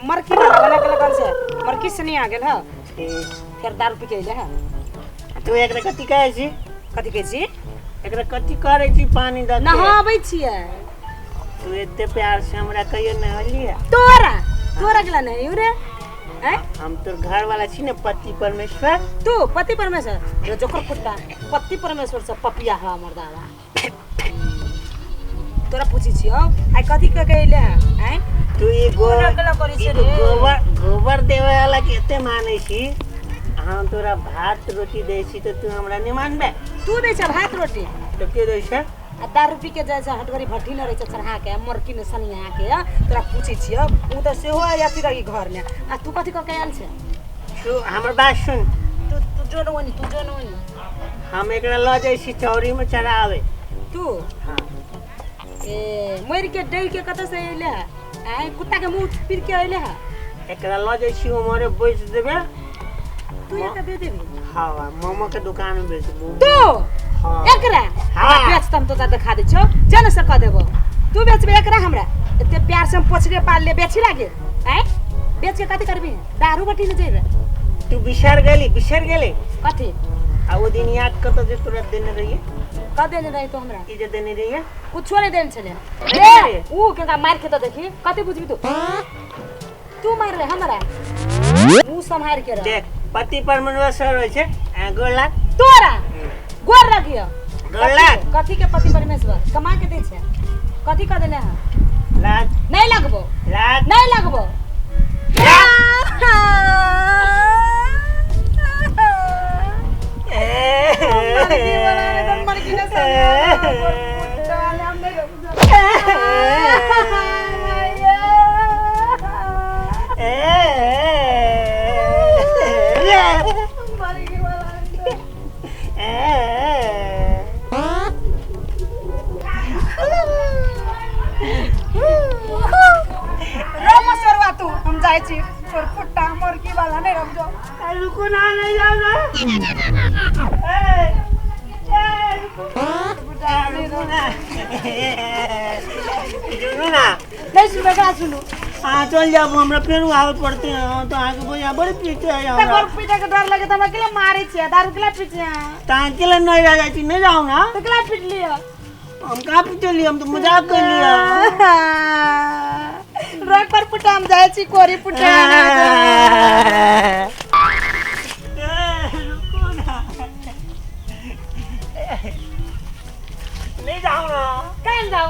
मरकी वाला गला कर से मरकी से नहीं आ गेल ह फिर दारू पी के ले ह तू एकरा कथि कहै छी कथि कहै छी एकरा कथि करै छी पानी द के नहाबै छियै तू एते प्यार से हमरा कहियो नहलिए तोरा गेला नहीं रे हैं हम तोर घर वाला छी ने पति परमेश्वर तू पति परमेश्वर रे जोकर कुत्ता पति परमेश्वर से पपिया ह हमर दादा तोरा पूछी छियो आई कथि के कहले हैं तू ये गोबर गोबर देवे वाला केते मानै छी हम तोरा भात रोटी दै छी तो तू हमरा नहीं मानबे तू दै छ भात रोटी तो के दै छ आ दारू पी के जाय छ हटगरी भट्टी न रहे छ चढ़ा के मरकी ने सनिया के तोरा पूछी छियो उ त सेहो आती रही घर में आ तू कथि क के आयल छ तू हमर बात सुन तू जो नवनी हम एकरा ल जाय छी चौरी में चढ़ावे तू हां ए मर के डई के कत से अइले आई कुत्ता के मुंह पीर के अइले है एकरा ल जाय छी हमरे बेच देबे तू एक दे देबी हां मोमो के दुकान में बेच देबो तू हां एकरा हाँ। बेच तम तो ज्यादा खा दे छो जन से क देबो तू बेचबे एकरा हमरा एते प्यार से हम पोछले पाल ले बेची लागे हैं बेच के कथि करबी दारू बटी न जेबे तू बिसर गेली कथि आ वो दिन याद कत जे तोरा देने रहिए क देने रही तो हमरा ई जे देने रहिए कुछो नहीं देन छले अरे! ए ऊ केका मार के तो देखी कथि बुझबी तू मार रे हमरा मुंह संभाल के रह देख पति परमेश्वर होय छै गोला तोरा गोर रखियो गोला कथि के पति परमेश्वर कमा के दै छै कथि क देले है लाज नहीं लगबो लाज नहीं लगबो हम जाय छी तोर फुट्टा मुर्गी वाला नहीं रख जो रुको ना नहीं जाओ ना नहीं सुनबे का सुनु हाँ चल जाओ हमरा फिर आवत पड़ते हैं तो आगे बोया बड़े पीछे है तब और पीटे के डर लगे त हमरा केला मारे छी दारू केला पीछे ता के लिए नहीं रह जाती नहीं जाओ ना तो केला पीट लियो हम कहाँ पीछे लिए हम तो मजाक कर लिया रोक पर पुटा हम जाय छी कोरी पुटा रुको ना नहीं जाओ ना कहां जाओ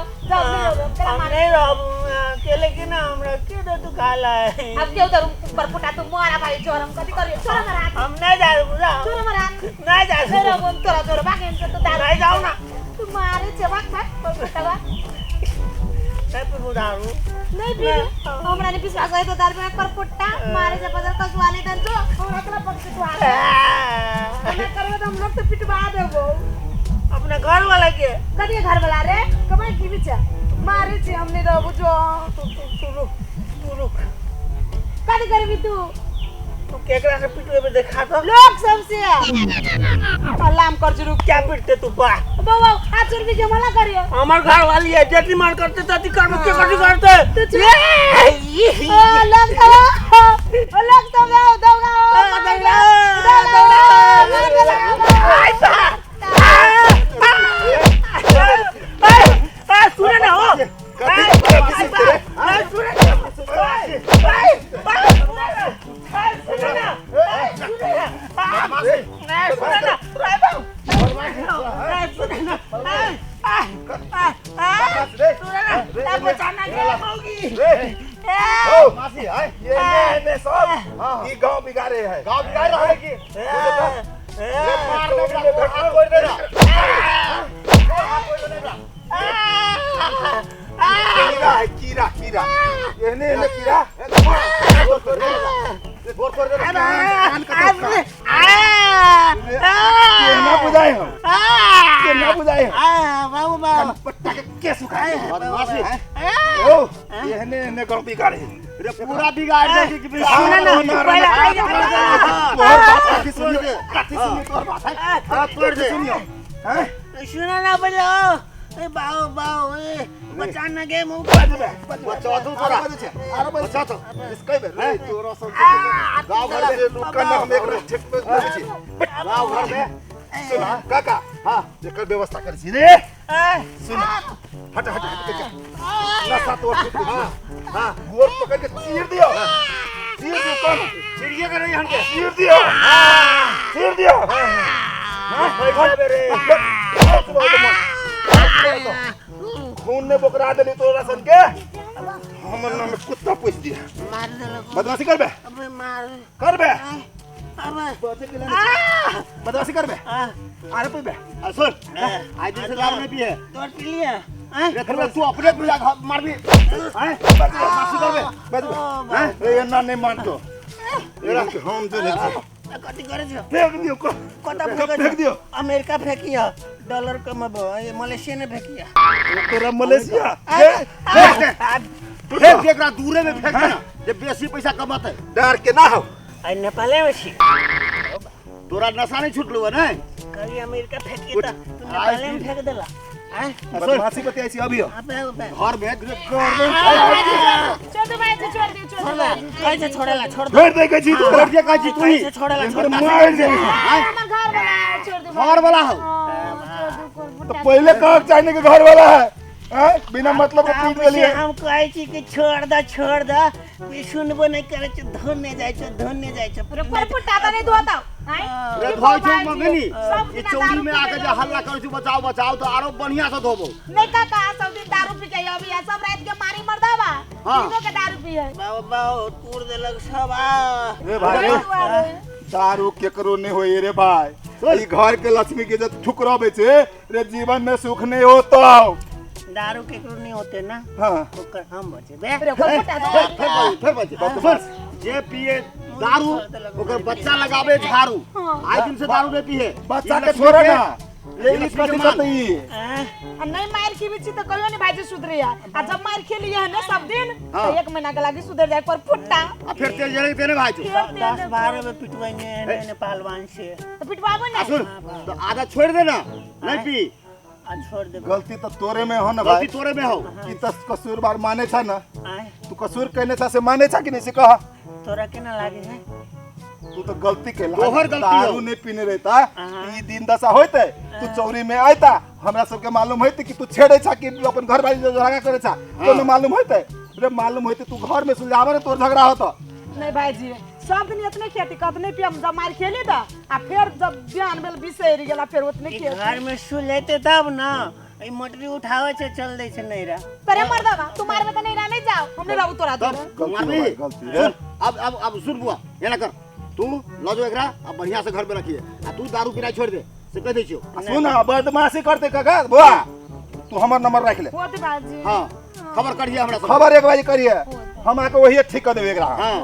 हम नहीं रहो अकेले के ना हमरा के दे तू खाला है अब के उधर ऊपर पुटा तू मोरा भाई चोरम कथि करियो छोरा मरा हम नहीं जा रहे छोरा मरा नहीं जा रहे छोरा बोल तोरा बागे तो दारू नहीं जाओ ना तू मारे चबाक भाग पर पुटावा नहीं पे दारू नहीं पी हमरा ने विश्वास है तो दारू में पर पुट्टा मारे से बदल का सुवाले दन तो हमरा कला पक्ष तू आ मैं करबे तो हम लोग तो पिटवा देबो अपने घर वाला के कदी घर वाला रे कमाई की बिचा मारे छी हमने रहबो जो तू रुक कदी करबी तू तू केकरा से पिटवे पे देखा तो लोग सबसे अल्लाह कर जरू क्या पिटते तू बा बाबा हाथ चोर भी जमाला करियो हमार घर वाली है जति मार करते तति कर के कटी करते लग दौगा सुने ना हो गाँव बिगाड़े है गाँव बिगाड़ रहा है कि कीरा कीरा एहने एहने कीरा केना बुझाए हम बाबू बाबू पट्टा के केस उखाए बदमाशी ओ एहने एहने गांव बिगाड़े रे पूरा बिगाड़ दे कि सुना ना पहले तोड़ दे हैं सुना ना पहले ए बाओ बाओ ए बचाना के मुंह बचा तू तोरा अरे बचा तो इसका बे रे तोरा सब गांव घर में लुका ना हम एक ठेक पे छी गांव घर में सुना काका हां एकर व्यवस्था कर छी रे सुन हट हट हट के ना सात वर्ष हां हां गोर पकड़ के चीर दियो कौन चिड़िया करे हन के चीर दियो हां पैसा रे खून ने बोकरा देली तोरा सन के हमर नाम में कुत्ता पूछ दिया मार देलो बदमाशी करबे अबे मार करबे अबे बदमाशी करबे अरे पे बे सुन आज दिन से दारू नहीं पिए तोड़ लिया रे तू अपने पूजा मार भी हैं बदमाशी करबे हैं ये ना नहीं मानतो एरा हम जो नहीं कति करे छ फेंक दियो को कता फेंक दियो अमेरिका फेंकिया डॉलर कमाबो ये मलेशिया ने फेंकिया तोरा मलेशिया फेंक दे एकरा दूरे में फेंक देना जे बेसी पैसा कमाते डर के ना हो आई नेपाले में छी तोरा नशा नहीं छूटलो है नहीं कभी अमेरिका फेंकी था तू नेपाले में फेंक देला हैं बदमाशी पति ऐसी अभी हो अबे अबे घर में छोड़ दे भाई छोड़ दे कैसे छोड़ेला छोड़ दे छोड़ दे के जी तू छोड़ दे का जी तू ही कैसे छोड़ेला छोड़ दे मार दे हमर घर वाला छोड़ दे घर वाला हो तो पहले कहाँ चाहिए कि घर वाला है हैं बिना मतलब के पीट देलिए हम कहै छी कि छोड़ दे ई सुनबो नहीं करे छ धन्य जाय छ पर फुटा त नहीं दुआता हैं रे भाई जो मंगनी ये चौरी में आके जो हल्ला कर छु बचाओ तो आरो बढ़िया से धोबो नहीं काका सब दिन दारू पी के अभी है सब रात के मारी मरदावा हाँ। तीनों के दारू पी है बाओ तूर देलक सब रे भाई दारू केकरो नहीं होई रे भाई ई घर के लक्ष्मी के जब ठुकरावे छे रे जीवन में सुख नहीं होतो दारू केकरो नहीं होते ना हां ओकर हम बचे बे फिर बचे सुन जे पिए दारू ओकर बच्चा लगावे झाड़ू आज दिन से दारू नहीं पिए बच्चा के छोड़े ना ले इस कथि करते ई नहीं मार की बिची तो कहियो नहीं भाईजी सुधरे आ जब मार खेली है ना सब दिन तो हाँ। 1 महीना के लागी सुधर जाए पर फुट्टा फिर तेल जले तेरे भाई जो 10-12 में पिटवाएंगे ने पहलवान से तो पिटवाबो ना सुन तो आधा छोड़ देना नहीं पी आज छोड़ दे गलती तो तोरे में हो ना गलती भाई तोरे में हो ई तो कसूर बार माने छा ना आए तू कसूर कहने छा से माने छा कि नहीं से कहा तोरा के ना लागे है तू तो गलती के तोहर गलती दारू हो। नहीं पीने रहता ई दिन दशा होते तू चौरी में आयता हमरा सबके मालूम होते कि तू छेड़े छा कि अपन घर वाली झगड़ा करे छा तो न मालूम होते रे मालूम होते तू घर में सुलझावे रे तोर झगड़ा होता नहीं भाईजी सब दिन इतने खेती कतने पियम जब मार खेली दा आ फिर जब बिहान बेल बिसेरी गेला फिर उतने ई खेत घर में सु लेते तब ना ई मोटरी उठावे से चल दे से नहीं रहा पर मरदावा तुम्हारे में तो नहीं रहने जाओ हमने रहू तोरा तब दो गलती मारबी हो गई, गलती रे सुन अब सुन बुआ ये ना कर तू लजो एकरा अब बढ़िया से घर में रखिए आ तू दारू पीना छोड़ दे से कह दे छियो सुन बदमाशी करते काका बुआ तू हमर नंबर रख ले होते भाईजी हां खबर करिए हमरा सब खबर एक बार करिए हम आके वही ठीक कर देबे एकरा हां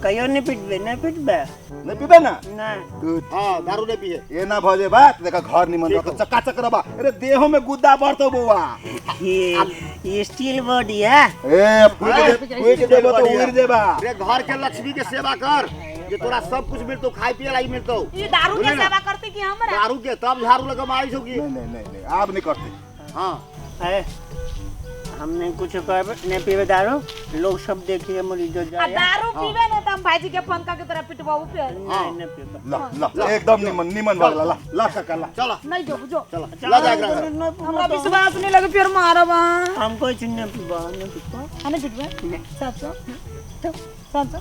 कहियो नहीं पिटबे नहीं पीबे ना ना गुड हां दारू नहीं पिए ये ना भजे बात देखा घर निमन रख चक्का चक्करबा अरे देहो में गुद्दा बढ़तो बुआ ये स्टील बॉडी है ए फूट देबो तो उड़ देबा रे घर के लक्ष्मी के सेवा कर जे तोरा सब कुछ मिलतो खाई पिए लाई मिलतो ये दारू के सेवा करते कि हमरा दारू के तब झाड़ू लगा मारी छोगी नहीं आप नहीं करते हां है हमने कुछ कर नहीं पीवे दारू लोग सब देखिए मरीज आ जाए दारू पीवे ना त हम भाईजी के पंका के तरह पिटवाऊ फिर नहीं पीवे ला एकदम निमन वाला ला काका ला चलो नहीं जो जो चलो ला जा एकरा हमरा विश्वास नहीं लगे फिर मारबा हमको चिन्ह पीवा नहीं पीवा आने पिटवा साथ साथ